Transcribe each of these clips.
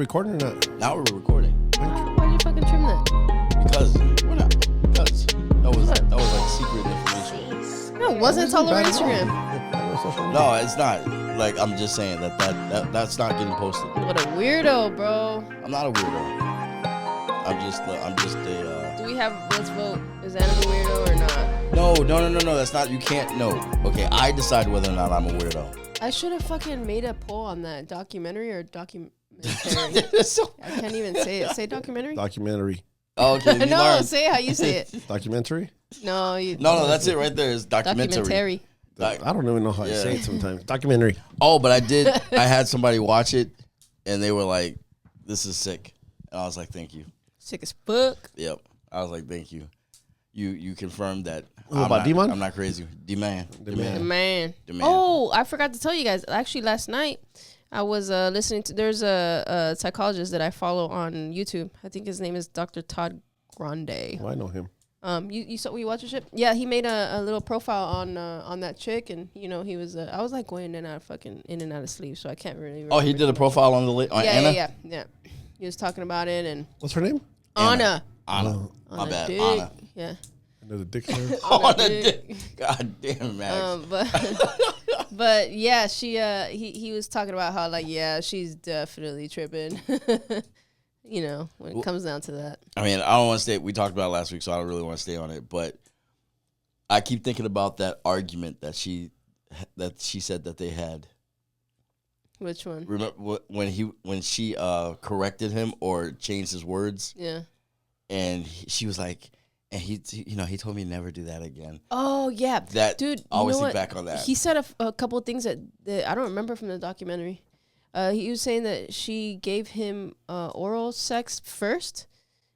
Recording or not? Now we're recording. Why'd you fucking trim that? Because we're not. Because that was like secret information. No, it wasn't. It's all over Instagram. No, it's not. Like I'm just saying that's not getting posted. What a weirdo, bro. I'm not a weirdo. I'm just a. Do we have? Let's vote. Is Adam a weirdo or not? No. That's not. You can't. No. Okay, I decide whether or not I'm a weirdo. I should have fucking made a poll on that documentary or documentary. I can't even say it. Say documentary. Documentary. Oh, okay. No, say it how you say it. Documentary? No, No, that's it right there. It's documentary. I don't even know how you say it sometimes. Documentary. Oh, but I had somebody watch it, and they were like, "This is sick," and I was like, "Thank you." Sick as fuck. Yep. I was like, "Thank you." You confirmed that. D-Man? I'm not crazy. D-Man. Man. Oh, I forgot to tell you guys. Actually, last night I was listening to. There's a psychologist that I follow on YouTube. I think his name is Dr. Todd Grande. Oh, I know him. You watch your shit? Yeah, he made a little profile on that chick, and he was. I was like going in and out of sleep, so I can't really. Oh, he did a profile on Anna. Yeah. He was talking about it, and what's her name? Anna. My bad. Dick. Anna. Yeah. Another dick there. On a dick. God damn, Max. But yeah, he was talking about how she's definitely tripping. When it comes down to that. I mean, I don't want to stay. We talked about it last week, so I don't really want to stay on it. But I keep thinking about that argument that she said that they had. Which one? Remember when she corrected him or changed his words? Yeah. And she was like, and he told me never do that again. Oh yeah, that dude. I always think back on that. He said a couple of things that I don't remember from the documentary. He was saying that she gave him oral sex first,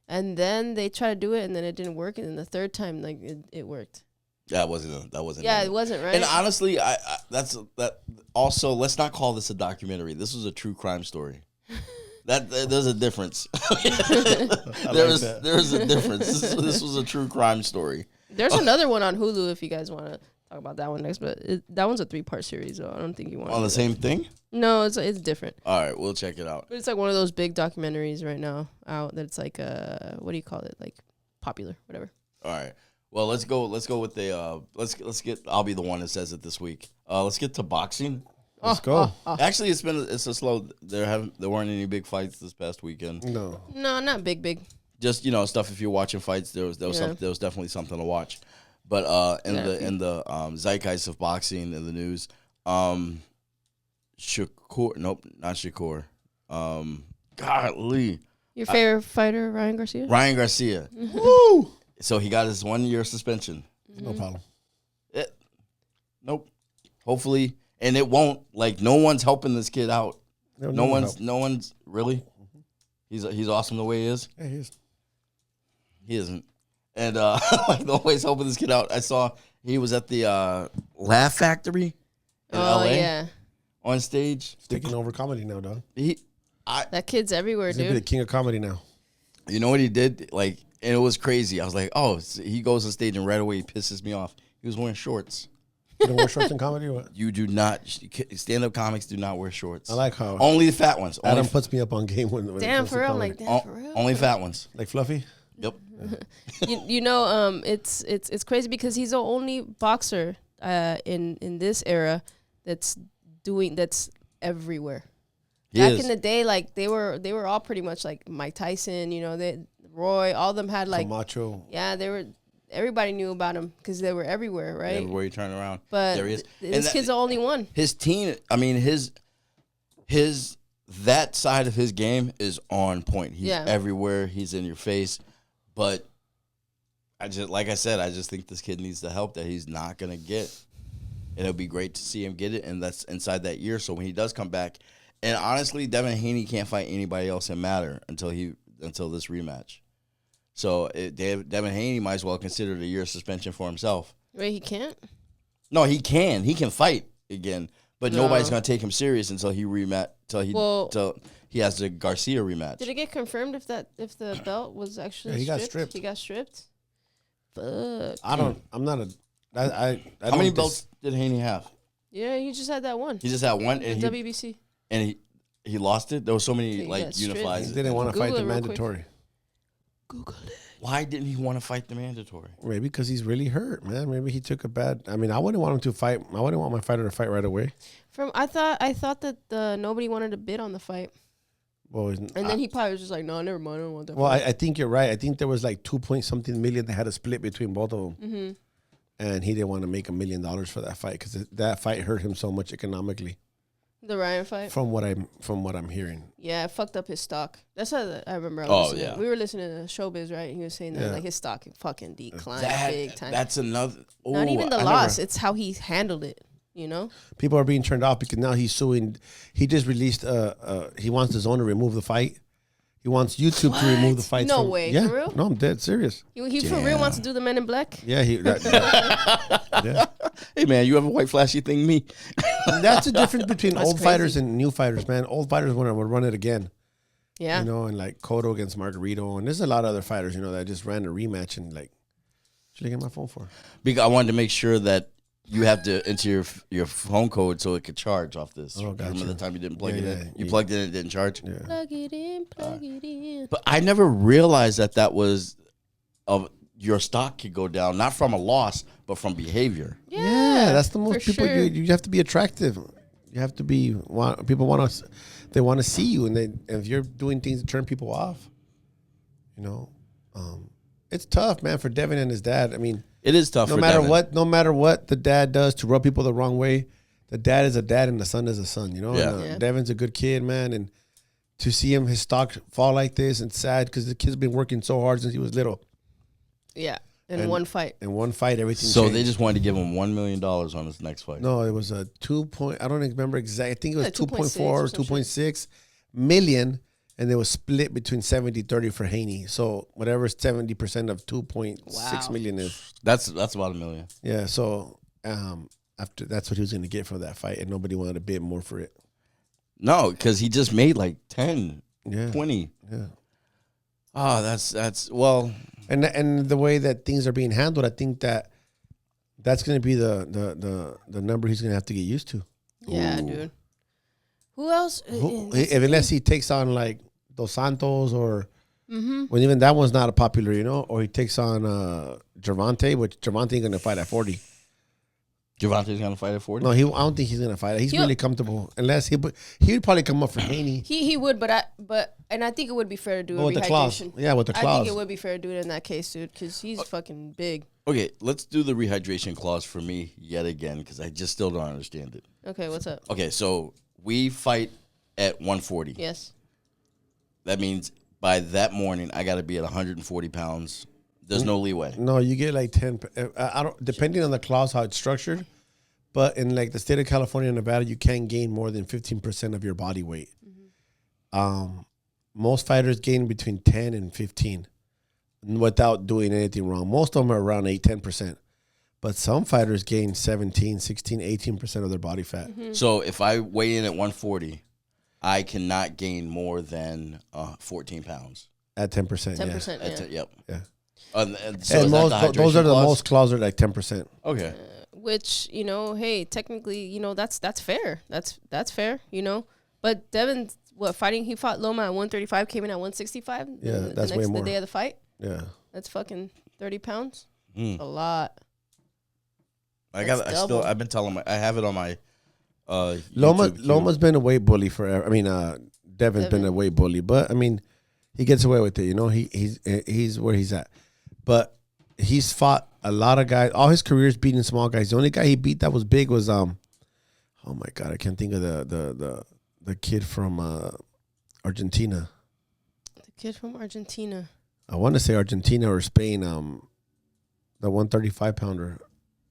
and then they tried to do it, and then it didn't work, and then the third time, it worked. That wasn't. Yeah, it wasn't right. And honestly, that's that. Also, let's not call this a documentary. This was a true crime story. There's a difference. There's a difference. This was a true crime story. There's another one on Hulu if you guys want to talk about that one next, but that one's a 3-part series, so I don't think you want on the same thing. No, it's different. All right, we'll check it out. But it's like one of those big documentaries right now out that's like what do you call it? Like popular, whatever. All right. Well, let's go with the let's get. I'll be the one that says it this week. Let's get to boxing. Let's go. Actually, it's a slow. There weren't any big fights this past weekend. No, not big. Just stuff. If you're watching fights, there was definitely something to watch. But in the zeitgeist of boxing in the news, Shakur. Nope, not Shakur. Golly. Your favorite fighter, Ryan Garcia? Ryan Garcia. Woo! So he got his 1-year suspension. No problem. Nope. Hopefully, and it won't. Like, no one's helping this kid out. No one's really. Mm-hmm. He's awesome the way he is. Yeah, he is. He isn't. And nobody's helping this kid out. I saw he was at the Laugh Factory in LA. Yeah. On stage. Taking over comedy now, dog. That kid's everywhere, He's dude. gonna be the king of comedy now. You know what he did? And it was crazy. I was like, oh, he goes on stage and right away he pisses me off. He was wearing shorts. You don't wear shorts in comedy or what? You do not. Stand-up comics do not wear shorts. I like how only the fat ones. Adam puts me up on game when damn, for real. I'm like, damn, for real. Only fat ones. Like Fluffy? Yep. It's crazy because he's the only boxer in this era that's everywhere. Back in the day, like they were all pretty much like Mike Tyson, Roy, all of them had like Camacho. Yeah, everybody knew about him because they were everywhere, right? Everywhere you turn around. But there he is. This kid's the only one. His team, I mean, that side of his game is on point. He's everywhere. He's in your face. But I just think this kid needs the help that he's not gonna get. And it'll be great to see him get it, and that's inside that year. So when he does come back, and honestly, Devin Haney can't fight anybody else in Matter until this rematch. So Devin Haney might as well consider it a year suspension for himself. Wait, he can't? No, he can. He can fight again, but nobody's gonna take him serious until he rematch. Till he has the Garcia rematch. Did it get confirmed if the belt was actually he got stripped? He got stripped. Fuck. I'm not a. I How many belts did Haney have? Yeah, he just had that one. He just had one. And WBC. And He lost it. There was so many He like got stripped. unifies. He didn't want to Google fight the it real quick. mandatory. Google it. Why didn't he want to fight the mandatory? Maybe because he's really hurt, man. Maybe he took a bad. I mean, I wouldn't want him to fight. I wouldn't want my fighter to fight right away. I thought that nobody wanted to bid on the fight, Well, and then he probably was just like, no, never mind, I don't want that. well, fight. I think you're right. I think there was like 2 point something million they had to split between both of them, Mm-hmm. and he didn't want to make $1 million for that fight because that fight hurt him so much economically. The Ryan fight. From what I'm hearing. Yeah, it fucked up his stock. That's how I remember. Yeah. We were listening to Showbiz, right? And he was saying that Yeah. like his stock fucking declined big time. That's another. Not even the I loss; never- it's how he handled it. You know. People are being turned off because now he's suing. He just released. He wants the zone to remove the fight. He wants YouTube to remove the fight. No way, Yeah, for real? no, I'm dead serious. He for real wants to do the Men in Black. Yeah, yeah. Hey man, you have a white flashy thing, me. That's the difference between That's old crazy. fighters and new fighters, man. Old fighters would run it again. Yeah. You know, and like Cotto against Margarito, and there's a lot of other fighters, you know, that just ran a rematch and like, what you looking at my phone for? Because I wanted to make sure that you have to enter your phone code so it could charge off this. Oh, gotcha. Remember the time you didn't plug Yeah, it yeah, in? You yeah. plugged it in, it didn't charge. Yeah. Plug it in, plug it in. But I never realized that was of your stock could go down, not from a loss, but from behavior. Yeah, that's the most for people. sure. You have to be attractive. You have to be. People want to. They want to see you, and if you're doing things to turn people off, you know, it's tough, man, for Devin and his dad. I mean, It is tough. no matter what the dad does to rub people the wrong way, the dad is a dad and the son is a son. You know, Yeah. And, Yeah. Devin's a good kid, man, and to see his stock fall like this, and sad because the kid's been working so hard since he was little. Yeah. In And- one fight. In one fight, everything. So changed. they just wanted to give him $1 million on his next fight. No, it was a 2 point. I don't remember exactly. I think it was Yeah, 2.4 2.6 or or some 2.6 million, and it was split between 70-30 for Haney. So whatever 70% of 2.6 Wow. million is. That's about $1 million. Yeah. So after that's what he was going to get for that fight, and nobody wanted to bid more for it. No, because he just made like 10, Yeah. 20. Yeah. Oh, that's well. And the way that things are being handled, I think that's going to be the number he's going to have to get used to. Yeah, Ooh. dude. Who else? Unless he takes on like Dos Santos or Mm-hmm. when even that one's not a popular, you know, or he takes on Gervonta, which Gervonta ain't going to fight at 40. Gervonta's gonna fight at 40. No, I don't think he's going to fight. He's He'll- really comfortable. Unless he would probably come up for Haney. He would, but I think it would be fair to do But a with the clause. rehydration. Yeah, with the I clause. think it would be fair to do it in that case, dude, because he's fucking big. Okay, let's do the rehydration clause for me yet again because I just still don't understand it. Okay, what's up? Okay, so we fight at 140. Yes. That means by that morning I got to be at 140 pounds. There's no leeway. No, you get like 10. I don't, depending on the clause, how it's structured. But in like the state of California and Nevada, you can't gain more than 15% of your body weight. Most fighters gain between 10 and 15 without doing anything wrong. Most of them are around 8-10%. But some fighters gain 17, 16, 18% of their body fat. So if I weigh in at 140, I cannot gain more than 14 pounds. At 10%. 10%. That's Yeah. it, yep. Yeah. And so And is that most, the those hydration are the clause? most clauses, like 10%. Okay. Which, you know, hey, technically, you know, that's fair. That's fair, you know. But Devin, he fought Loma at 135, came in at 165. Yeah, that's way the more. day of the fight. Yeah. That's fucking 30 pounds. Mm. A lot. I've been telling I have it on my YouTube queue. Loma's been a weight bully forever. I mean, Devin's been a weight bully, but I mean, he gets away with it. You know, he's where he's at. But he's fought a lot of guys. All his career is beating small guys. The only guy he beat that was big was oh my god, I can't think of the kid from Argentina. The kid from Argentina. I want to say Argentina or Spain. The 135 pounder,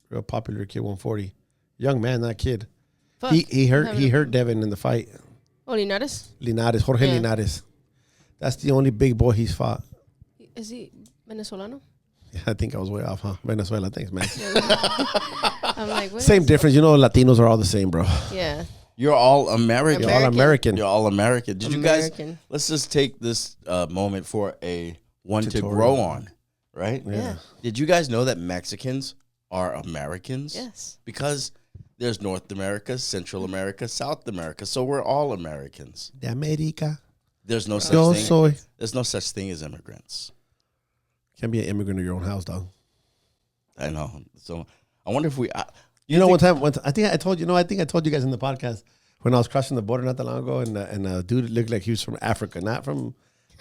real popular kid, 140. Young man, that kid. Fuck. He hurt Devin in the fight. Oh, Linares? Jorge Yeah. Linares. That's the only big boy he's fought. Is he Venezolano? Yeah, I think I was way off, huh? Venezuela, thanks, man. I'm like, what? Same difference. You know, Latinos are all the same, bro. Yeah. You're all American. You're all American. You're all American. Did you guys? American. Let's just take this moment for a one Tutorial. to grow on, right? Yeah. Did you guys know that Mexicans are Americans? Yes. Because There's North America, Central America, South America. So we're all Americans. De America. There's no such Yo thing. soy. There's no such thing as immigrants. Can't be an immigrant in your own house, dog. I know. So I wonder if we. One time, I think I told you guys in the podcast when I was crossing the border not that long ago, and a dude looked like he was from Africa, not from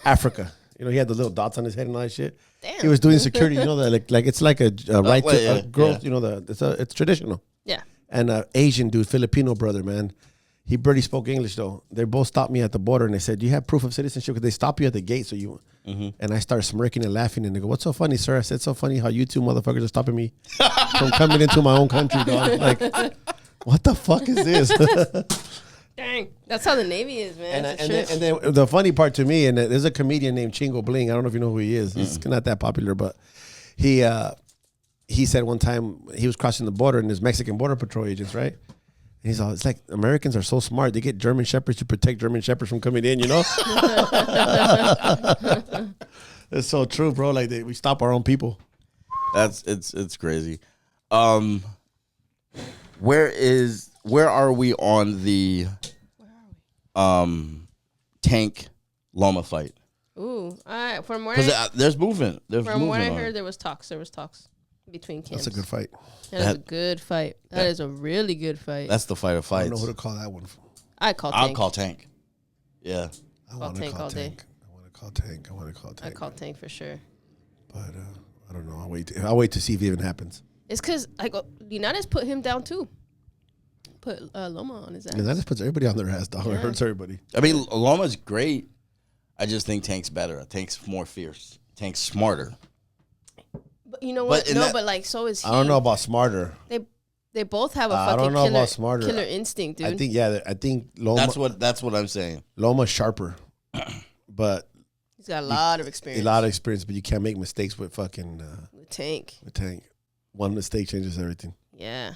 Africa. You know, he had the little dots on his head and all that shit. Damn. He was doing security. You know that like it's like a right to a girl. Yeah. You know it's traditional. Yeah. And Asian dude, Filipino brother, man. He barely spoke English though. They both stopped me at the border and they said, "Do you have proof of citizenship?" Because they stop you at the gate, so you. And I started smirking and laughing, and they go, "What's so funny, sir?" I said, "So funny how you two motherfuckers are stopping me from coming into my own country, dog." Like, what the fuck is this? Dang, that's how the Navy is, man. And then the funny part to me, and there's a comedian named Chingo Bling. I don't know if you know who he is. He's not that popular, but he said one time he was crossing the border, and there's Mexican border patrol agents, right? And he's all, it's like Americans are so smart. They get German Shepherds to protect German Shepherds from coming in, you know? It's so true, bro. Like we stop our own people. It's crazy. Where are we on the Tank Loma fight? Ooh, from where there's movement. From what I heard, there was talks between camps. That's a good fight. That's a good fight. That is a really good fight. That's the fight of fights. I don't know who to call that one. I'll call Tank. Yeah. I want to call Tank. I want to call Tank. I call Tank for sure. But I don't know. I'll wait to see if it even happens. It's because Linares put him down too. Put Loma on his ass. And that just puts everybody on their ass, dog. Yeah. It hurts everybody. I mean, Loma's great. I just think Tank's better. Tank's more fierce. Tank's smarter. But you know what? But like so is he. I don't know about smarter. They both have a fucking killer instinct, dude. I think Loma. That's what I'm saying. Loma's sharper, but he's got a lot of experience. But you can't make mistakes with fucking with Tank. With Tank, one mistake changes everything. Yeah.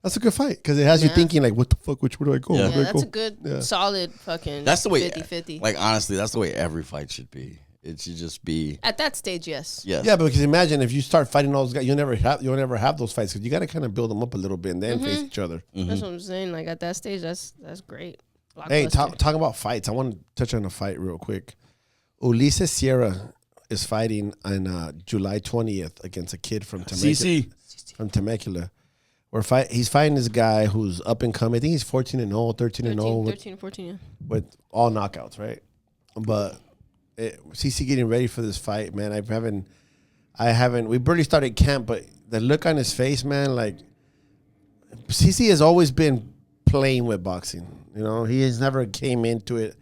That's a good fight because it has you thinking like, what the fuck? Which way do I go? Yeah, that's a good, solid fucking. That's the way 50-50. Like honestly, that's the way every fight should be. It should just be at that stage. Yes. Yeah, because imagine if you start fighting all those guys, you'll never have those fights because you got to kind of build them up a little bit and then face each other. Mm-hmm. That's what I'm saying. Like at that stage, that's great. Hey, talk about fights. I want to touch on a fight real quick. Ulises Sierra is fighting on July 20th against a kid from Temecula. He's fighting this guy who's up and coming. I think he's 14-0, 13-0. 13 and 14, yeah. With all knockouts, right? But CC getting ready for this fight, man. I haven't. We barely started camp, but the look on his face, man, like CC has always been playing with boxing. You know, he has never came into it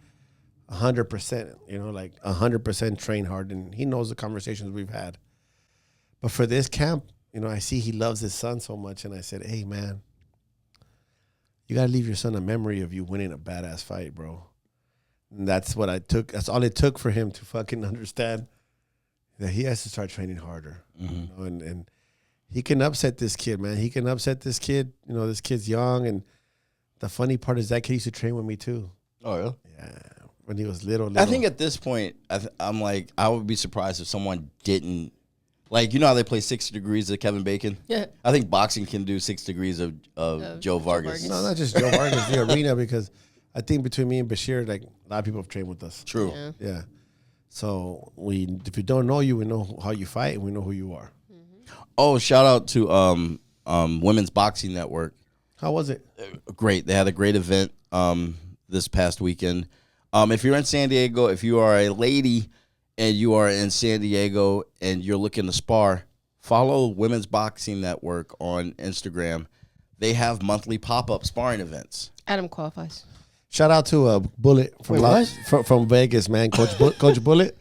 100%. You know, like 100% trained hard, and he knows the conversations we've had. But for this camp, you know, I see he loves his son so much, and I said, "Hey, man, you gotta leave your son a memory of you winning a badass fight, bro." And that's what I took. That's all it took for him to fucking understand that he has to start training harder. You know, and he can upset this kid, man. He can upset this kid. You know, this kid's young, and the funny part is that kid used to train with me too. Oh yeah, yeah. When he was little. I think at this point, I'm like, I would be surprised if someone didn't. Like, you know how they play 60 Degrees of Kevin Bacon? Yeah. I think boxing can do 6 degrees of Joe Vargas. No, not just Joe Vargas, the arena, because I think between me and Bashir, like, a lot of people have trained with us. True. Yeah. So, if you don't know you, we know how you fight, and we know who you are. Oh, shout out to Women's Boxing Network. How was it? Great. They had a great event this past weekend. If you're in San Diego, if you are a lady and you are in San Diego and you're looking to spar, follow Women's Boxing Network on Instagram. They have monthly pop-up sparring events. Adam qualifies. Shout out to Bullet from Vegas, man. Coach Bullet.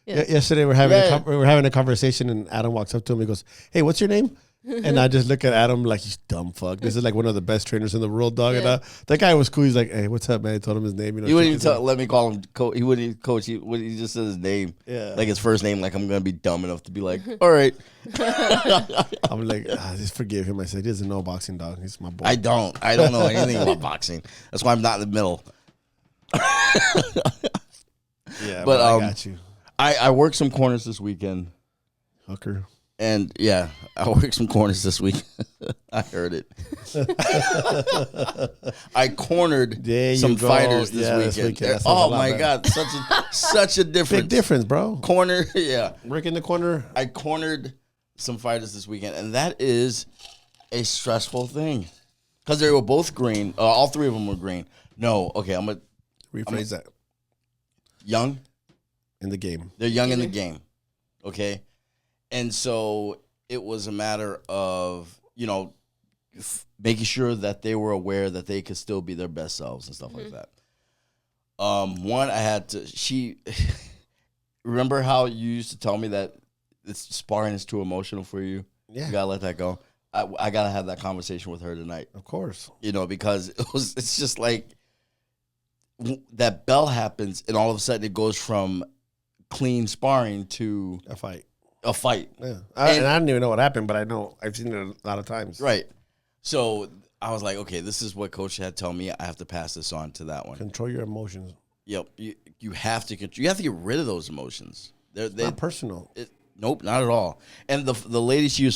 Yeah. Yesterday we're having a conversation, and Adam walks up to him. He goes, "Hey, what's your name?" And I just look at Adam like he's dumb fuck. This is like one of the best trainers in the world, dog. Yeah. And that guy was cool. He's like, "Hey, what's up, man?" I told him his name. You know, he wouldn't even let me call him coach. He wouldn't even coach. He just said his name. Yeah, like his first name. Like I'm gonna be dumb enough to be like, all right. I'm like, just forgive him. I said he doesn't know boxing, dog. He's my boy. I don't know anything about boxing. That's why I'm not in the middle. Yeah, but I got you. I worked some corners this weekend. Hooker. And yeah, I worked some corners this week. I heard it. I cornered some fighters this weekend. Oh my God, such a difference. Big difference, bro. Corner, yeah. Work in the corner. I cornered some fighters this weekend, and that is a stressful thing because they were both green. All three of them were green. No, okay, I'm gonna rephrase that. Young in the game. They're young in the game. Okay. And so it was a matter of, making sure that they were aware that they could still be their best selves and stuff like that. One, I had to, remember how you used to tell me that sparring is too emotional for you? Yeah. You got to let that go. I got to have that conversation with her tonight. Of course. Because it's just like that bell happens and all of a sudden it goes from clean sparring to a fight. Yeah. I don't even know what happened, but I know I've seen it a lot of times. Right. So I was like, okay, this is what Coach had told me. I have to pass this on to that one. Control your emotions. Yep. You have to get rid of those emotions. They're not personal. Nope, not at all. And the lady she was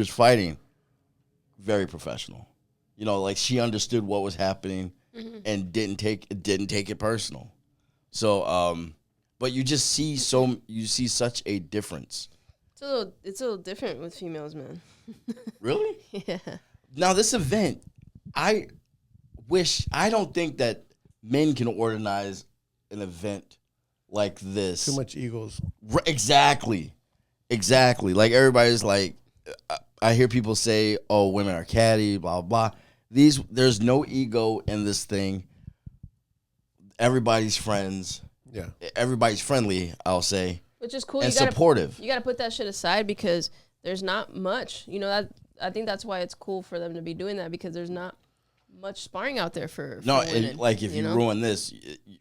fighting, very professional. Like she understood what was happening and didn't take it personal. So but you just see such a difference. It's a little different with females, man. Really? Yeah. Now this event, I don't think that men can organize an event like this. Too much egos. Exactly. Like everybody's like, I hear people say, "Oh, women are catty," blah blah. There's no ego in this thing. Everybody's friends. Yeah. Everybody's friendly, I'll say. Which is cool. And supportive. You got to put that shit aside because there's not much. I think that's why it's cool for them to be doing that because there's not much sparring out there for women. And like if you ruin this,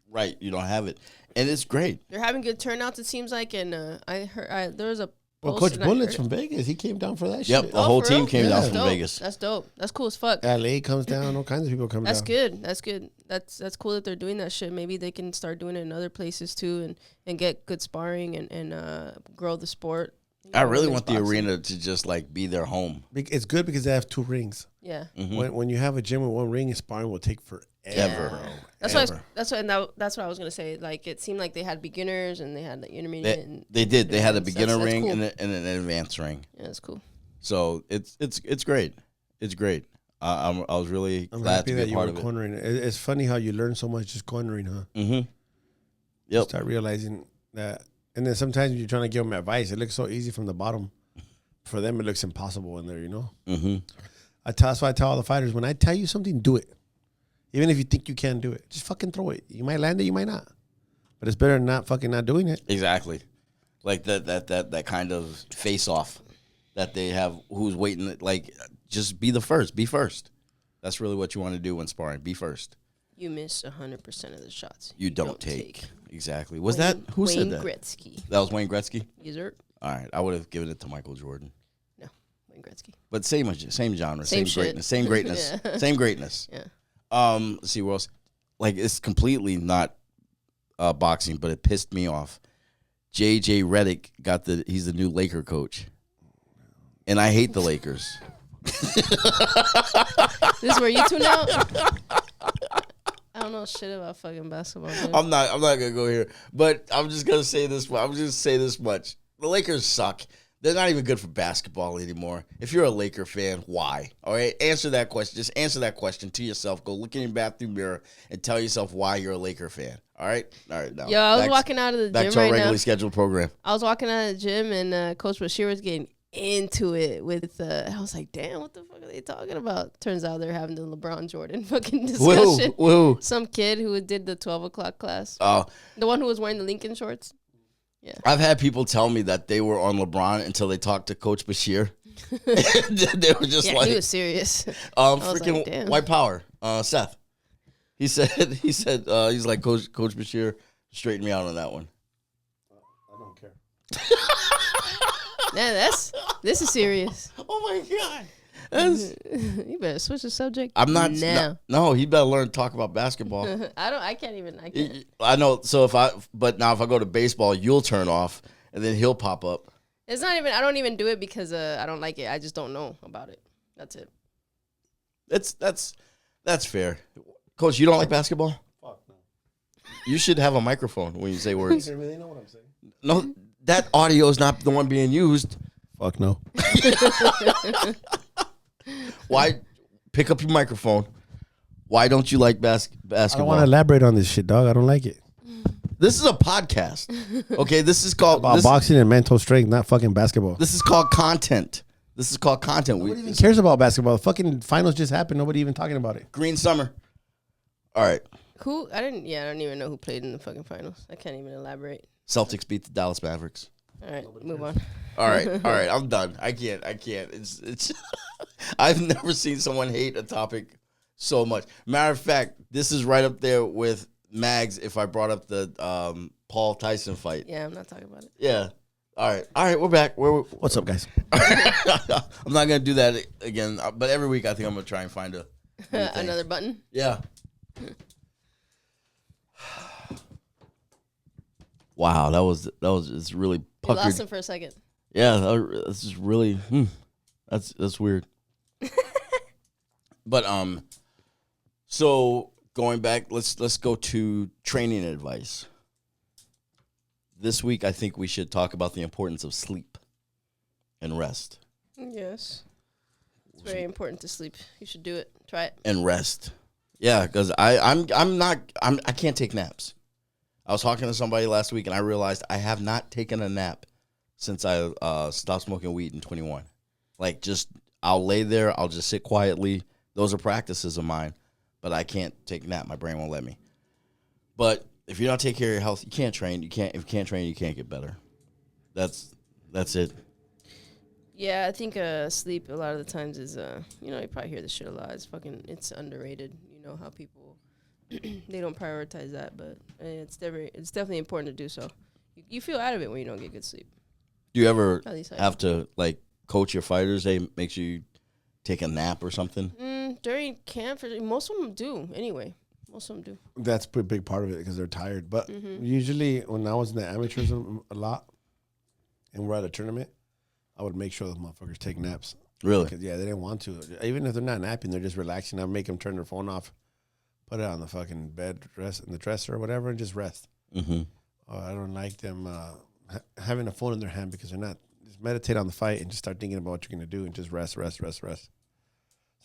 right, you don't have it. And it's great. They're having good turnouts, it seems like. And I heard there was a Coach Bullett's from Vegas. He came down for that shit. Yep, the whole team came down from Vegas. That's dope. That's cool as fuck. LA comes down. All kinds of people come down. That's good. That's cool that they're doing that shit. Maybe they can start doing it in other places too and get good sparring and grow the sport. I really want the arena to just like be their home. It's good because they have 2 rings. Yeah. Mm-hmm. When you have a gym with 1 ring, sparring will take forever. Ever. That's what I was gonna say. Like it seemed like they had beginners and they had like intermediate. They did. They had a beginner that's ring cool. and an advanced ring. Yeah, that's cool. So it's great. It's great. I was really glad to be a part of it. Cornering. It's funny how you learn so much just cornering, huh? Mm-hmm. Yep. You start realizing that, and then sometimes you're trying to give them advice. It looks so easy from the bottom. For them, it looks impossible in there. Mm-hmm. That's why I tell all the fighters: when I tell you something, do it. Even if you think you can't do it, just fucking throw it. You might land it, you might not. But it's better than not doing it. Exactly. Like that kind of face-off that they have who's waiting. Like, just be the first. Be first. That's really what you want to do when sparring. Be first. You miss 100% of the shots. You don't take. Exactly. Who Wayne said that? Wayne Gretzky. That was Wayne Gretzky? Yes, sir. All right. I would have given it to Michael Jordan. No, Wayne Gretzky. But same genre. Same greatness. Same greatness. Yeah. Same greatness. Yeah. Let's see what else. Like, it's completely not boxing, but it pissed me off. JJ Redick he's the new Laker coach. And I hate the Lakers. This is where you tune out? I don't know shit about fucking basketball. Dude. I'm not gonna go here. But I'm just gonna say this. I'm just gonna say this much. The Lakers suck. They're not even good for basketball anymore. If you're a Laker fan, why? All right, answer that question. Just answer that question to yourself. Go look in your bathroom mirror and tell yourself why you're a Laker fan. All right? Now. Yo, I was walking out of the gym right now. Back to our regularly scheduled program. I was walking out of the gym, and Coach Bashir was getting into it with, I was like, damn, what the fuck are they talking about? Turns out they're having the LeBron Jordan fucking discussion. Whoa. Some kid who did the 12 o'clock class. Oh. The one who was wearing the Lincoln shorts. Yeah. I've had people tell me that they were on LeBron until they talked to Coach Bashir. They were just like, he was serious. Freaking like, white power. Seth. He said he's like Coach Bashir, straighten me out on that one. I don't care. Yeah, this is serious. Oh my God. You better switch the subject. I'm not now. No, he better learn to talk about basketball. I can't. I know. So if I go to baseball, you'll turn off, and then he'll pop up. It's not even. I don't even do it because I don't like it. I just don't know about it. That's it. That's fair. Coach, you don't like basketball? Fuck no. You should have a microphone when you say words. You really know what I'm saying? No, that audio is not the one being used. Fuck no. Why? Pick up your microphone. Why don't you like basketball? I don't want to elaborate on this shit, dog. I don't like it. This is a podcast. Okay, this is called about boxing and mental strength, not fucking basketball. This is called content. Nobody even cares about basketball. The fucking finals just happened. Nobody even talking about it. Green summer. All right. Who? I don't even know who played in the fucking finals. I can't even elaborate. Celtics beat the Dallas Mavericks. All right, move on. All right. I'm done. I can't. It's. I've never seen someone hate a topic so much. Matter of fact, this is right up there with Magz. If I brought up the Paul Tyson fight. Yeah, I'm not talking about it. Yeah. All right. We're back. What's up, guys? I'm not gonna do that again. But every week, I think I'm gonna try and find another button. Yeah. Wow, that was it's really puckered. You lost him for a second. Yeah, that's just really that's weird. But so going back, let's go to training advice. This week, I think we should talk about the importance of sleep and rest. Yes, it's very important to sleep. You should do it. Try it. And rest. Yeah, because I can't take naps. I was talking to somebody last week, and I realized I have not taken a nap since I stopped smoking weed in 21. Like, I'll lay there, I'll just sit quietly. Those are practices of mine, but I can't take a nap. My brain won't let me. But if you don't take care of your health, you can't train. If you can't train, you can't get better. That's it. Yeah, I think sleep a lot of the times is you probably hear this shit a lot. It's underrated. You know how people they don't prioritize that, but it's definitely important to do so. You feel out of it when you don't get good sleep. Do you ever have to like coach your fighters? They make sure you take a nap or something? During camp, most of them do anyway. Most of them do. That's a big part of it because they're tired. But usually when I was in the amateurs a lot and we're at a tournament, I would make sure those motherfuckers take naps. Really? Because, yeah, they didn't want to. Even if they're not napping, they're just relaxing. I'd make them turn their phone off, put it on the fucking bed, rest in the dresser or whatever, and just rest. Mm-hmm. I don't like them having a phone in their hand because they're not. Just meditate on the fight and just start thinking about what you're going to do and just rest.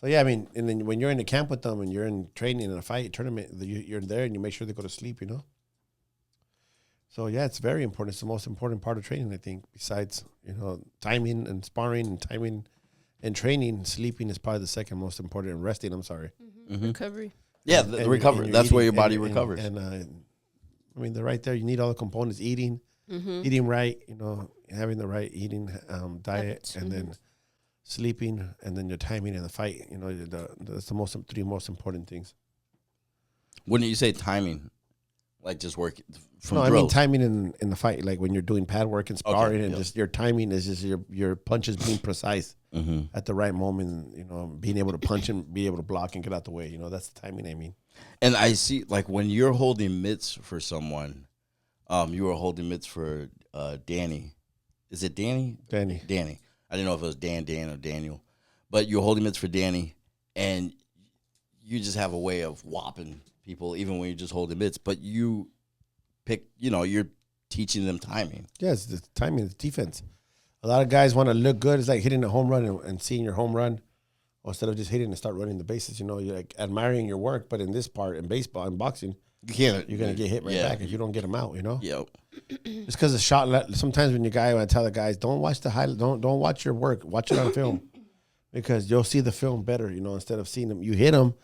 So, yeah, I mean, and then when you're in the camp with them and you're in training in a fight tournament, you're there and you make sure they go to sleep, So, yeah, it's very important. It's the most important part of training, I think, besides, timing and sparring and timing and training. Sleeping is probably the second most important, and resting, I'm sorry. Mm-hmm. Recovery. Yeah, the recovery. That's where your body recovers. And I mean, they're right there. You need all the components, eating right, having the right eating diet, and then sleeping, and then your timing in the fight. That's the three most important things. Wouldn't you say timing? Like just work from drills? I mean timing in the fight, like when you're doing pad work and sparring, and just your timing is just your punches being precise at the right moment. Being able to punch and be able to block and get out the way. That's the timing. I mean, and I see like when you're holding mitts for someone, you were holding mitts for Danny. Is it Danny? Danny. I didn't know if it was Dan, or Daniel, but you're holding mitts for Danny, and you just have a way of whopping people, even when you're just holding mitts. But you pick, you're teaching them timing. Yes, the timing, the defense. A lot of guys want to look good. It's like hitting a home run and seeing your home run, instead of just hitting and start running the bases. You're like admiring your work, but in this part, in baseball and boxing, you're gonna get hit right back if you don't get them out. Yep. It's because the shot. Sometimes when I tell the guys, don't watch the highlight, don't watch your work, watch it on film, because you'll see the film better. Instead of seeing them, you hit them.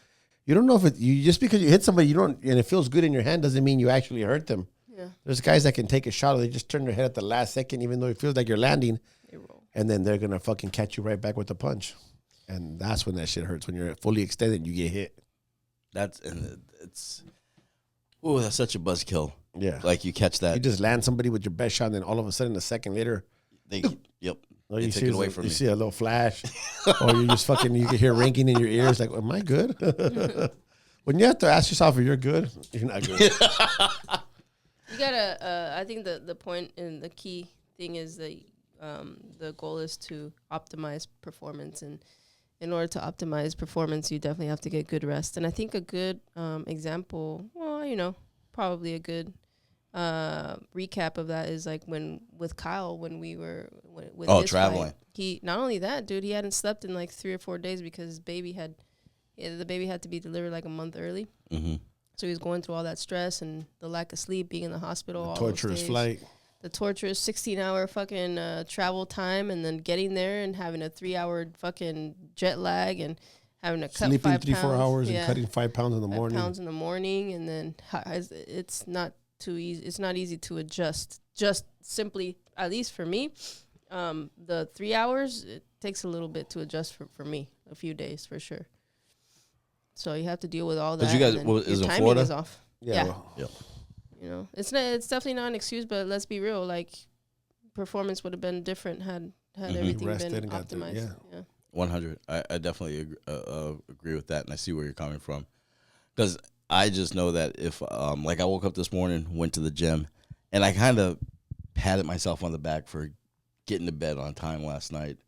You don't know if just because you hit somebody, and it feels good in your hand doesn't mean you actually hurt them. Yeah. There's guys that can take a shot, or they just turn their head at the last second, even though it feels like you're landing, and then they're gonna fucking catch you right back with the punch, and that's when that shit hurts. When you're fully extended, you get hit. That's such a buzzkill. Yeah, like you catch that. You just land somebody with your best shot, and then all of a sudden, a second later, they take it away from you. You see a little flash, or you just you can hear ringing in your ears. Like, am I good? When you have to ask yourself if you're good, you're not good. You gotta. I think the point and the key thing is that the goal is to optimize performance, and in order to optimize performance, you definitely have to get good rest. And I think a good example, probably a good recap of that is like with Kyle when we were with his traveling. Fight, he not only that, dude, he hadn't slept in like 3 or 4 days because the baby had to be delivered like a month early. Mm-hmm. So he was going through all that stress and the lack of sleep, being in the hospital, all torturous flight. The torturous 16-hour fucking travel time, and then getting there and having a 3-hour fucking jet lag and having to cut sleeping 5 3-4 pounds. hours and cutting 5 pounds in the 5 morning. Pounds in the morning, and then it's not too easy. It's not easy to adjust. Just simply, at least for me, the 3 hours, it takes a little bit to adjust for me. A few days for sure. So you have to deal with all that. But you guys, is it Florida? Is off. Yeah. Well. It's definitely not an excuse, but let's be real. Like, performance would have been different had everything been optimized. 100. I definitely agree with that, and I see where you're coming from. Because I just know that if, I woke up this morning, went to the gym, and I kind of patted myself on the back for getting to bed on time last night.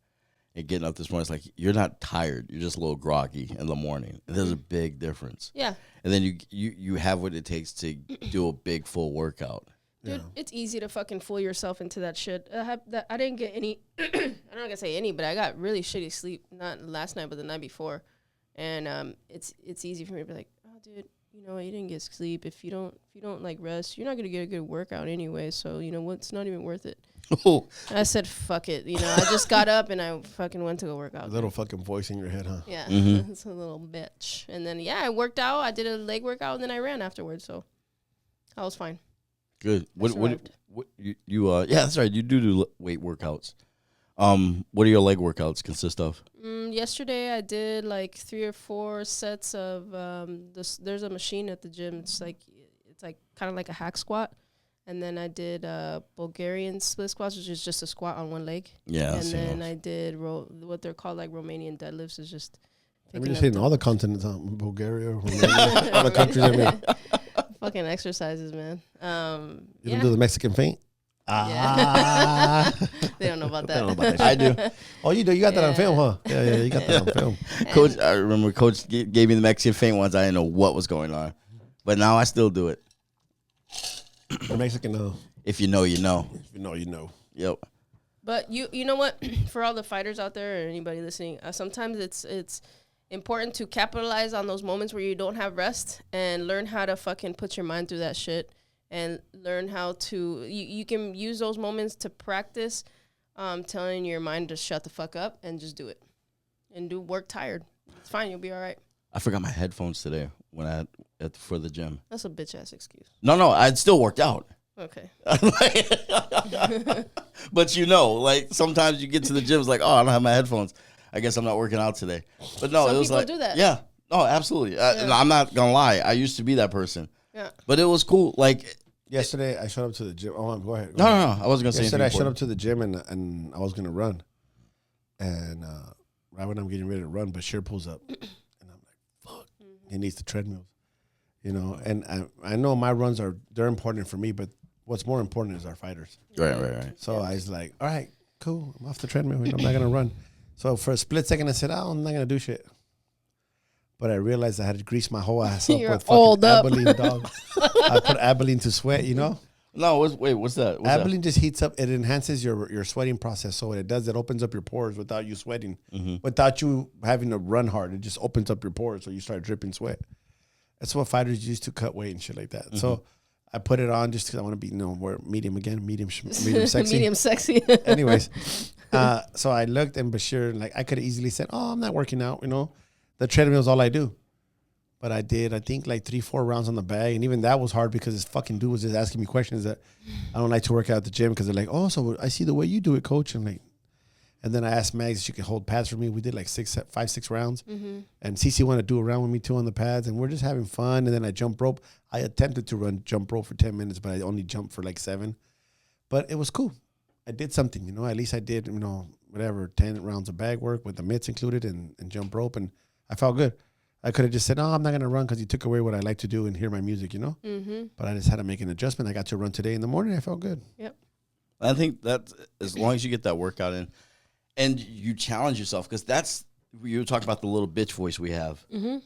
And getting up this morning, it's like, you're not tired. You're just a little groggy in the morning. And there's a big difference. Yeah. And then you have what it takes to do a big, full workout. Dude, it's easy to fucking fool yourself into that shit. I didn't get any, I'm not going to say any, but I got really shitty sleep. Not last night, but the night before. And it's easy for me to be like, oh, dude, you know what? You didn't get sleep. If you don't like rest, you're not going to get a good workout anyway. So, you know what? It's not even worth it. Oh. I said, fuck it. I just got up and I fucking went to go work out. A little fucking voice in your head, huh? Yeah. Mm-hmm. It's a little bitch. And then, I worked out. I did a leg workout, and then I ran afterwards. So I was fine. Good. What you that's right. You do weight workouts. What do your leg workouts consist of? Yesterday I did like 3 or 4 sets of there's a machine at the gym. It's like kind of like a hack squat. And then I did Bulgarian split squats, which is just a squat on one leg. Yeah. And then I did what they're called like Romanian deadlifts, is just. I'm just hitting all the continents on Bulgaria, Romania, all the countries. I mean, fucking exercises, man. You don't do the Mexican feint? They don't know about that. I do. Oh, you do? You got that on film, huh? Yeah, you got that on film. Coach, I remember Coach gave me the Mexican feint once. I didn't know what was going on, but now I still do it. The Mexican, no. If you know, you know. If you know, you know. Yep. But you know what? For all the fighters out there or anybody listening, sometimes it's important to capitalize on those moments where you don't have rest and learn how to fucking put your mind through that shit and learn how to. You can use those moments to practice telling your mind to shut the fuck up and just do it and work tired. It's fine. You'll be all right. I forgot my headphones today when for the gym. That's a bitch ass excuse. No, I'd still worked out. Okay. But sometimes you get to the gym, it's like, oh, I don't have my headphones. I guess I'm not working out today. But no, Some it was people like, do that. Yeah, no, absolutely. I'm not gonna lie, I used to be that person. Yeah. But it was cool. Like yesterday, I showed up to the gym. Oh, go ahead. No, I wasn't gonna say anything. Yesterday, I showed up to the gym and I was gonna run, and right when I'm getting ready to run, Bashir pulls up, and I'm like, fuck, he needs the treadmills. And I know my runs they're important for me, but what's more important is our fighters. Right. So I was like, all right, cool. I'm off the treadmill. I'm not going to run. So for a split second, I said, I'm not going to do shit. But I realized I had to grease my whole ass up with fucking Abilene, dog. I put Abilene to sweat, No, what's that? Abilene just heats up. It enhances your sweating process. So what it does, it opens up your pores without you sweating, without you having to run hard. It just opens up your pores so you start dripping sweat. That's what fighters use to cut weight and shit like that. So I put it on just because I want to be, we're medium again, medium sexy. Medium sexy. Anyways, so I looked and Bashir, I could have easily said, oh, I'm not working out, The treadmill is all I do. But I did, I think 3-4 rounds on the bag. And even that was hard because this fucking dude was just asking me questions that I don't like to work out at the gym because they're like, oh, so I see the way you do it, coach. And then I asked Magz if she could hold pads for me. We did 5-6 rounds. And Cece wanted to do a round with me too on the pads. And we're just having fun. And then I jump rope. I attempted to run jump rope for 10 minutes, but I only jumped for 7. But it was cool. I did something, At least I did, 10 rounds of bag work with the mitts included and jump rope. And I felt good. I could have just said, I'm not going to run because you took away what I like to do and hear my music, But I just had to make an adjustment. I got to run today in the morning. I felt good. Yep. I think that as long as you get that workout in and you challenge yourself, because that's, you were talking about the little bitch voice we have. Mm-hmm.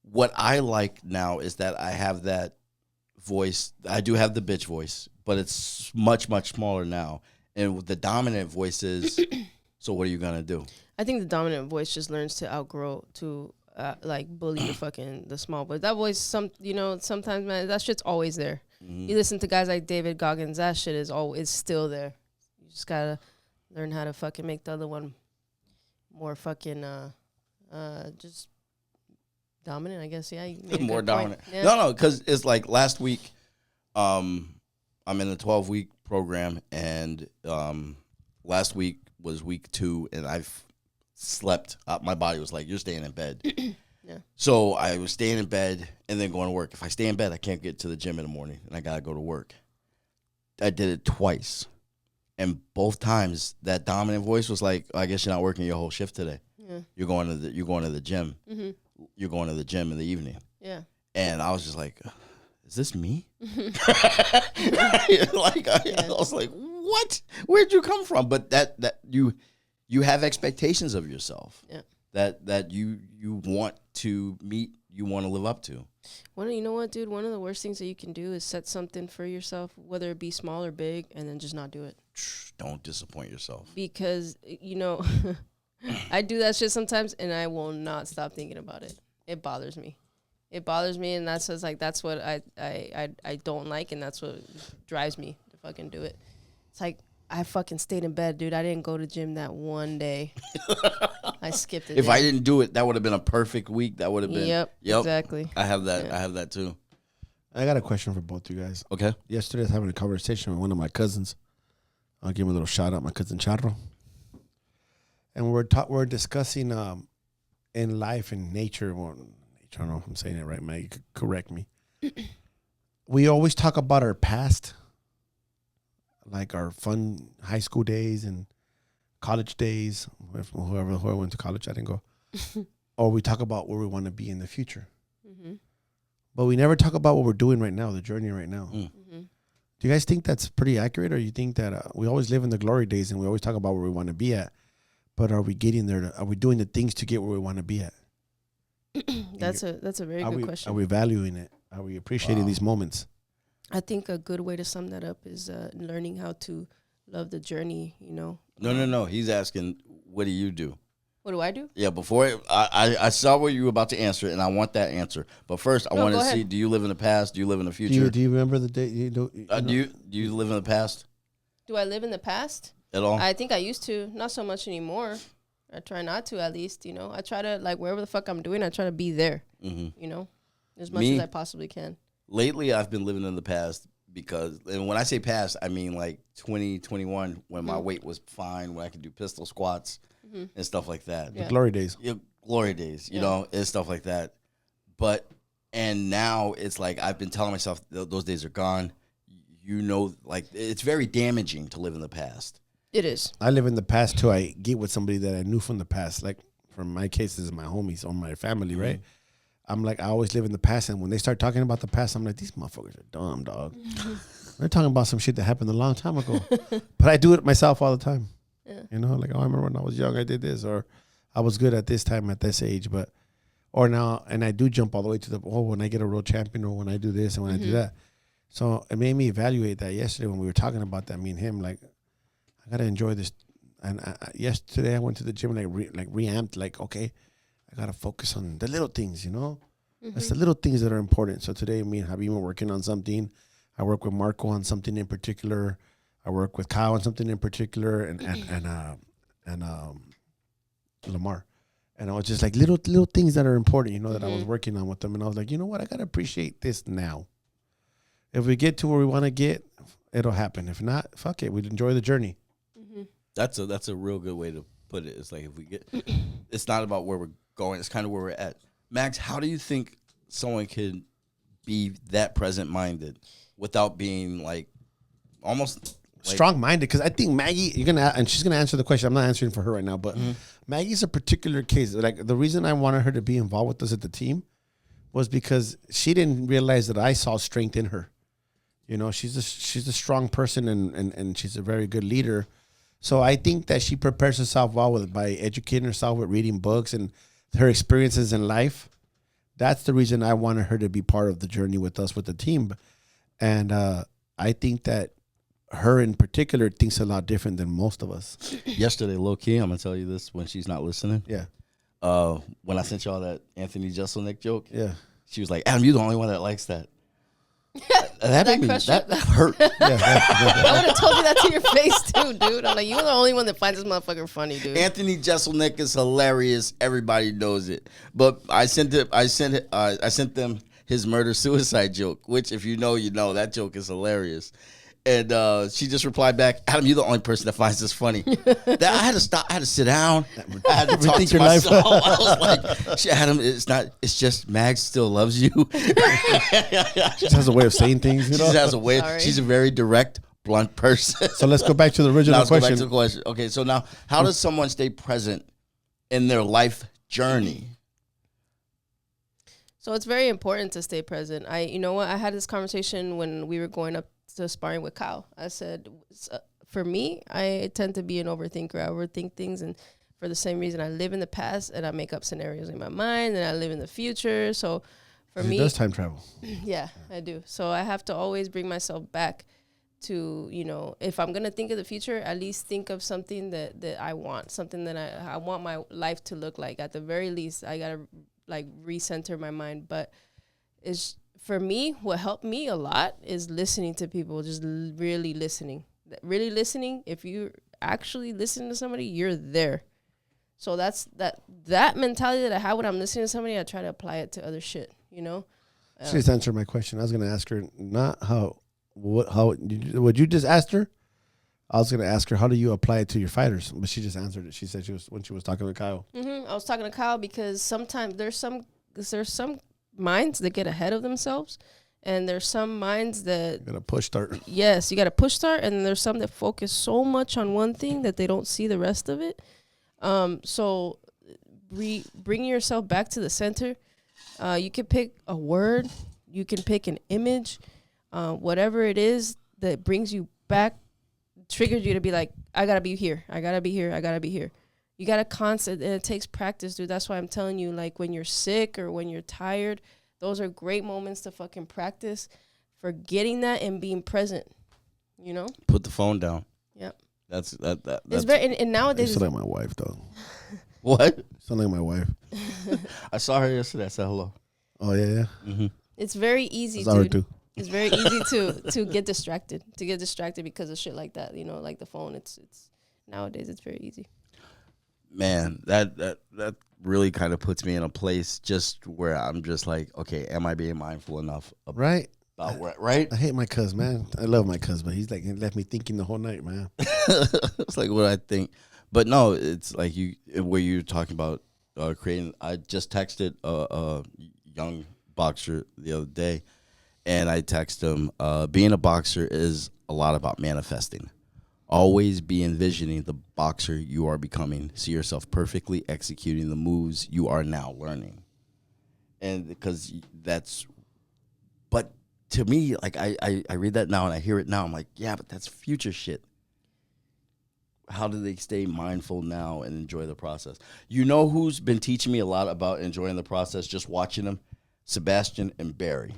What I like now is that I have that voice. I do have the bitch voice, but it's much, much smaller now. And the dominant voice is, so what are you going to do? I think the dominant voice just learns to outgrow, to like bully the small voice. That voice, sometimes, man, that shit's always there. Mm-hmm. You listen to guys like David Goggins, that shit is always still there. You just got to learn how to fucking make the other one more fucking, just dominant, I guess. Yeah, more dominant. Yeah. No, because it's like last week, I'm in a 12-week program, and last week was week 2, and I've slept. My body was like, "You're staying in bed." Yeah. So I was staying in bed and then going to work. If I stay in bed, I can't get to the gym in the morning, and I gotta go to work. I did it twice, and both times that dominant voice was like, "I guess you're not working your whole shift today. Yeah. You're going to the gym. Mm-hmm. You're going to the gym in the evening." Yeah. And I was just like, "Is this me?" I was like, "What? Where'd you come from?" But that you have expectations of yourself. Yeah. That you want to meet, you want to live up to. You know what, dude? One of the worst things that you can do is set something for yourself, whether it be small or big, and then just not do it. Don't disappoint yourself. Because, I do that shit sometimes, and I will not stop thinking about it. It bothers me. And that's just like, that's what I don't like, and that's what drives me to fucking do it. It's like, I fucking stayed in bed, dude. I didn't go to gym that one day. I skipped it. If I didn't do it, that would have been a perfect week. That would have been. Yep, exactly. I have that. Yeah. I have that too. I got a question for both you guys. Okay. Yesterday I was having a conversation with one of my cousins. I'll give him a little shout out, my cousin Charro. And we're discussing in life and nature. Well, I don't know if I'm saying it right, Mag. You could correct me. We always talk about our past, like our fun high school days and college days. Whoever went to college, I didn't go. Or we talk about where we want to be in the future. Mm-hmm. But we never talk about what we're doing right now, the journey right now. Mm-hmm. Do you guys think that's pretty accurate, or you think that we always live in the glory days and we always talk about where we want to be at, but are we getting there? Are we doing the things to get where we want to be at? That's a very good question. Are we valuing it? Are we appreciating these moments? I think a good way to sum that up is learning how to love the journey, No. He's asking, what do you do? What do I do? Yeah, before I saw what you were about to answer, and I want that answer. But first, I want to see, do you live in the past? Do you live in the future? Do you remember the day? Do you live in the past? Do I live in the past? At all? I think I used to. Not so much anymore. I try not to, at least, I try to, like, wherever the fuck I'm doing, I try to be there, as much as I possibly can. Lately, I've been living in the past because, and when I say past, I mean like 2021 when my weight was fine, when I could do pistol squats and stuff like that. Yeah. The glory days. Yeah, glory days, you know, and stuff like that. And now it's like I've been telling myself those days are gone. Like it's very damaging to live in the past. It is. I live in the past till I get with somebody that I knew from the past. Like, from my cases, my homies or my family, right? I'm like, I always live in the past, and when they start talking about the past, I'm like, these motherfuckers are dumb, dog. They're talking about some shit that happened a long time ago. But I do it myself all the time. Yeah. Like, oh, I remember when I was young, I did this, or I was good at this time at this age, or now, and I do jump all the way to when I get a world champion, or when I do this and when I do that. So it made me evaluate that yesterday when we were talking about that, me and him, like, I gotta enjoy this. And yesterday I went to the gym and reamped. Like, okay, I gotta focus on the little things. It's the little things that are important. So today, me and Habib are working on something. I work with Marco on something in particular. I work with Kyle on something in particular, and Lamar. And I was just like little things that are important. That I was working on with them. And I was like, you know what? I gotta appreciate this now. If we get to where we want to get, it'll happen. If not, fuck it. We'd enjoy the journey. That's a real good way to put it. It's like, if we get, it's not about where we're going. It's kind of where we're at. Max, how do you think someone could be that present-minded without being like almost strong-minded? Because I think Maggie, and she's gonna answer the question. I'm not answering for her right now, but Maggie's a particular case. Like, the reason I wanted her to be involved with us at the team was because she didn't realize that I saw strength in her. You know, she's a strong person and she's a very good leader. So I think that she prepares herself well by educating herself with reading books and her experiences in life. That's the reason I wanted her to be part of the journey with us with the team. And I think that her in particular thinks a lot different than most of us. Yesterday, low key, I'm gonna tell you this when she's not listening. Yeah. When I sent y'all that Anthony Jeselnik joke, Yeah. she was like, "Adam, you're the only one that likes that." That made me that hurt. I would have told you that to your face too, dude. I'm like, you're the only one that finds this motherfucker funny, dude. Anthony Jeselnik is hilarious. Everybody knows it. But I sent them his murder-suicide joke, which if you know, you know. That joke is hilarious. And she just replied back, "Adam, you're the only person that finds this funny." I had to stop. I had to sit down. I had to talk to myself. I was like, "Adam, it's just Magz still loves you." She has a way of saying things, you know? She has a way. Sorry. She's a very direct, blunt person. So let's go back to the original question. Let's go back to the question. Okay, so now, how does someone stay present in their life journey? So it's very important to stay present. You know what? I had this conversation when we were going up to sparring with Kyle. I said, for me, I tend to be an overthinker. I overthink things, and for the same reason, I live in the past and I make up scenarios in my mind, and I live in the future. So for me, it does time travel. Yeah, I do. So I have to always bring myself back to, you know, if I'm gonna think of the future, at least think of something that I want, something that I want my life to look like. At the very least, I gotta like recenter my mind. But it's for me, what helped me a lot is listening to people, just really listening. Really listening. If you actually listen to somebody, you're there. So that's that mentality that I have when I'm listening to somebody, I try to apply it to other shit, you know? She just answered my question. I was going to ask her not how what you just asked her. I was going to ask her, how do you apply it to your fighters? But she just answered it. She said when she was talking with Kyle. I was talking to Kyle because sometimes there's some minds that get ahead of themselves, and there's some minds that you got to push start. Yes, you got to push start, and there's some that focus so much on one thing that they don't see the rest of it. So bring yourself back to the center. You can pick a word, you can pick an image, whatever it is that brings you back, triggers you to be like, I gotta be here, I gotta be here, I gotta be here. You gotta constant, and it takes practice, dude. That's why I'm telling you, like when you're sick or when you're tired, those are great moments to fucking practice forgetting that and being present. You know, put the phone down. Yep. That's it's very and nowadays. You sound like my wife, though. What? You sound like my wife. I saw her yesterday. I said hello. Oh yeah. Mm-hmm. It's very easy, I saw her too. It's very easy to get distracted, because of shit like that. You know, like the phone. It's nowadays it's very easy. Man, that really kind of puts me in a place just where I'm just like, okay, am I being mindful enough? Right. Right? I hate my cuz, man. I love my cuz, but he's like, he left me thinking the whole night, man. It's like what I think. But no, it's like where you're talking about creating. I just texted a young boxer the other day, and I texted him, being a boxer is a lot about manifesting. Always be envisioning the boxer you are becoming. See yourself perfectly executing the moves you are now learning. And because but to me, like I read that now and I hear it now, I'm like, yeah, but that's future shit. How do they stay mindful now and enjoy the process? You know who's been teaching me a lot about enjoying the process, just watching them? Sebastian and Barry.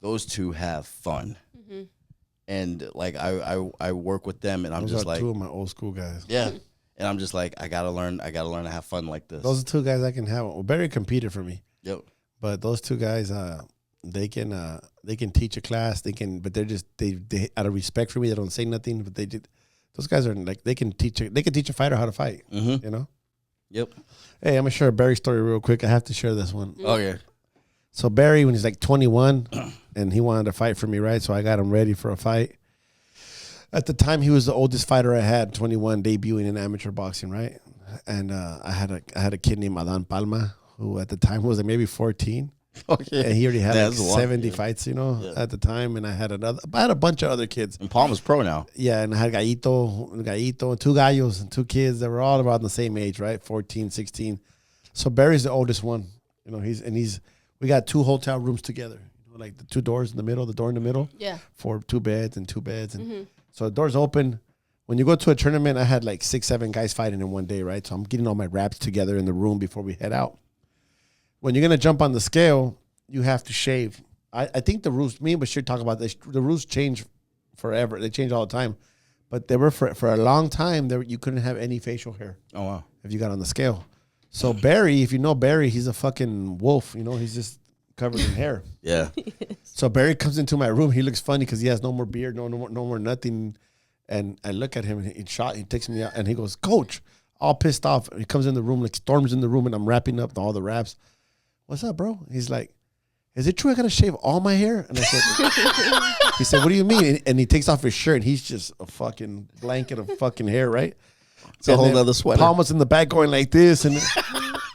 Those two have fun. Mm-hmm. And like I work with them, and I'm those just are like two of my old school guys. Yeah, and I'm just like I gotta learn to have fun like this. Those are two guys I can have. Well, Barry competed for me. Yep. But those two guys, they can teach a class. But they're just they out of respect for me, they don't say nothing. But they did. Those guys are like they can teach a fighter how to fight. Mm-hmm. You know. Yep. Hey, I'm gonna share a Barry story real quick. I have to share this one. Oh yeah. So Barry, when he's like 21, and he wanted to fight for me, right? So I got him ready for a fight. At the time, he was the oldest fighter I had, 21, debuting in amateur boxing, right? And I had a kid named Adan Palma, who at the time was like maybe 14. Okay. And he already had like 70 fights, you know, at the time. And I had a bunch of other kids. And Palma's pro now. Yeah, and I had Gallito, and two gallos, and two kids that were all around the same age, right? 14, 16. So Barry's the oldest one. You know, we got 2 hotel rooms together. like the 2 doors in the middle, the door in the middle. Yeah. For 2 beds and 2 beds. And so the door's open. When you go to a tournament, I had like 6, 7 guys fighting in one day, right? So I'm getting all my wraps together in the room before we head out. When you're going to jump on the scale, you have to shave. I think the rules, me and Bashir talk about this, the rules change forever. They change all the time. But they were for a long time, you couldn't have any facial hair. Oh, wow. If you got on the scale. So Barry, if you know Barry, he's a fucking wolf. You know, he's just covered in hair. Yeah. So Barry comes into my room. He looks funny because he has no more beard, no more nothing. And I look at him, and he takes me out, and he goes, "Coach," all pissed off. He comes in the room, like storms in the room, and I'm wrapping up all the wraps. "What's up, bro?" He's like, "Is it true I gotta shave all my hair?" And I said, he said, "What do you mean?" And he takes off his shirt, and he's just a fucking blanket of fucking hair, right? It's a whole nother sweater. Palmer's in the back going like this, and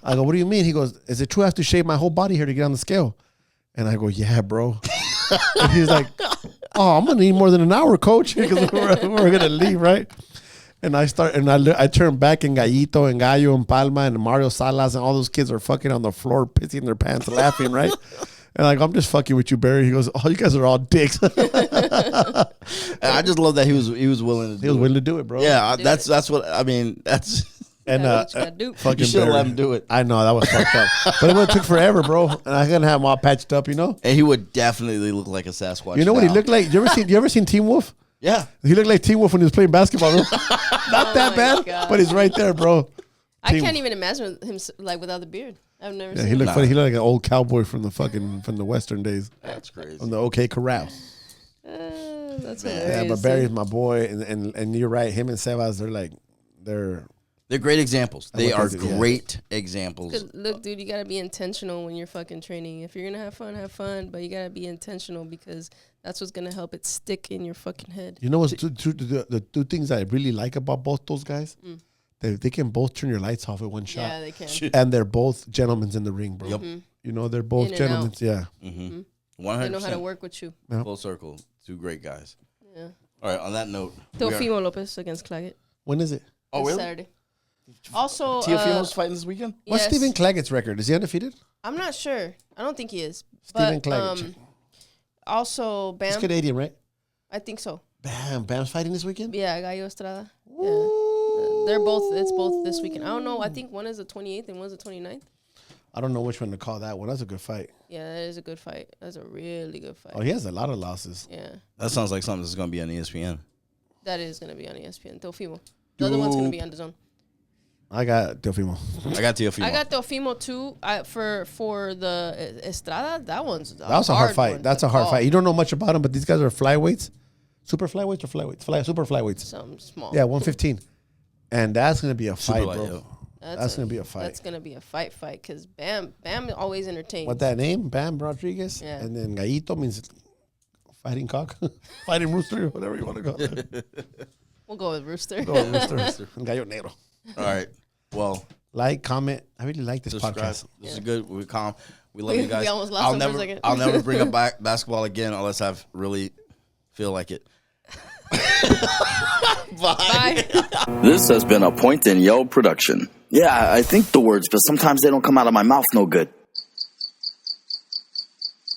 I go, "What do you mean?" He goes, "Is it true I have to shave my whole body hair to get on the scale?" And I go, "Yeah, bro." And he's like, "Oh, I'm gonna need more than an hour, coach, because we're gonna leave, right?" And I turn back, and Gallito and Gallo and Palma and Mario Salas and all those kids are fucking on the floor, pissing their pants, laughing, right? And like, "I'm just fucking with you, Barry." He goes, "Oh, you guys are all dicks." And I just love that he was willing to. He was willing to do it, bro. Yeah, that's what I mean. That's. And fucking you should let him do it. I know that was fucked up, but it took forever, bro. And I couldn't have him all patched up, you know. And he would definitely look like a Sasquatch. You know what he looked like? You ever seen Teen Wolf? Yeah, he looked like Teen Wolf when he was playing basketball. Not that bad, God. but he's right there, bro. I can't even imagine him like without the beard. I've never seen. He looked funny. He looked like an old cowboy from the Western days. That's crazy. From the OK Corral. That's hilarious. Yeah, but Barry's my boy, and you're right. Him and Sebas, they're great examples. They are great examples. Look, dude, you gotta be intentional when you're fucking training. If you're gonna have fun, but you gotta be intentional because that's what's gonna help it stick in your fucking head. You know what's the 2 things I really like about both those guys? They can both turn your lights off at one shot. Yeah, they can. And they're both gentlemen in the ring, bro. Yep. You know, they're both gentlemen. Yeah. 100%. They know how to work with you. Yep. Full circle. 2 great guys. Yeah. All right, on that note. Teofimo Lopez against Claggett. When is it? Oh, really? Saturday. Also, Teofimo's fighting this weekend? What's Stephen Claggett's record? Is he undefeated? I'm not sure. I don't think he is. Stephen Claggett. Also, Bam. He's Canadian, right? I think so. Bam's fighting this weekend? Yeah, Gallo Estrada. Yeah. It's both this weekend. I don't know. I think one is the 28th and one's the 29th. I don't know which one to call that one. That's a good fight. Yeah, that is a good fight. That's a really good fight. Oh, he has a lot of losses. Yeah. That sounds like something that's going to be on ESPN. That is going to be on ESPN. Teofimo. The other one's going to be on the Zone. I got Teofimo. I got Teofimo too. For the Estrada, that was a hard fight. That's a hard fight. You don't know much about him, but these guys are flyweights, super flyweights or flyweights, super flyweights. Some small. Yeah, 115, and that's gonna be a fight, light, bro. yo. That's gonna be a fight. That's gonna be a fight because Bam always entertains. What that name? Bam Rodriguez. Yeah. And then Gallito means fighting cock, fighting rooster, whatever you want to call it. We'll go with Rooster. Go with rooster. Gallo Negro. All right. Well, like, comment. I really like this subscribe. podcast. This is good. We're calm. We love you guys. We almost lost him for a second. I'll never bring up basketball again unless I really feel like it. Bye. This has been a Point and Yell production. Yeah, I think the words, but sometimes they don't come out of my mouth no good.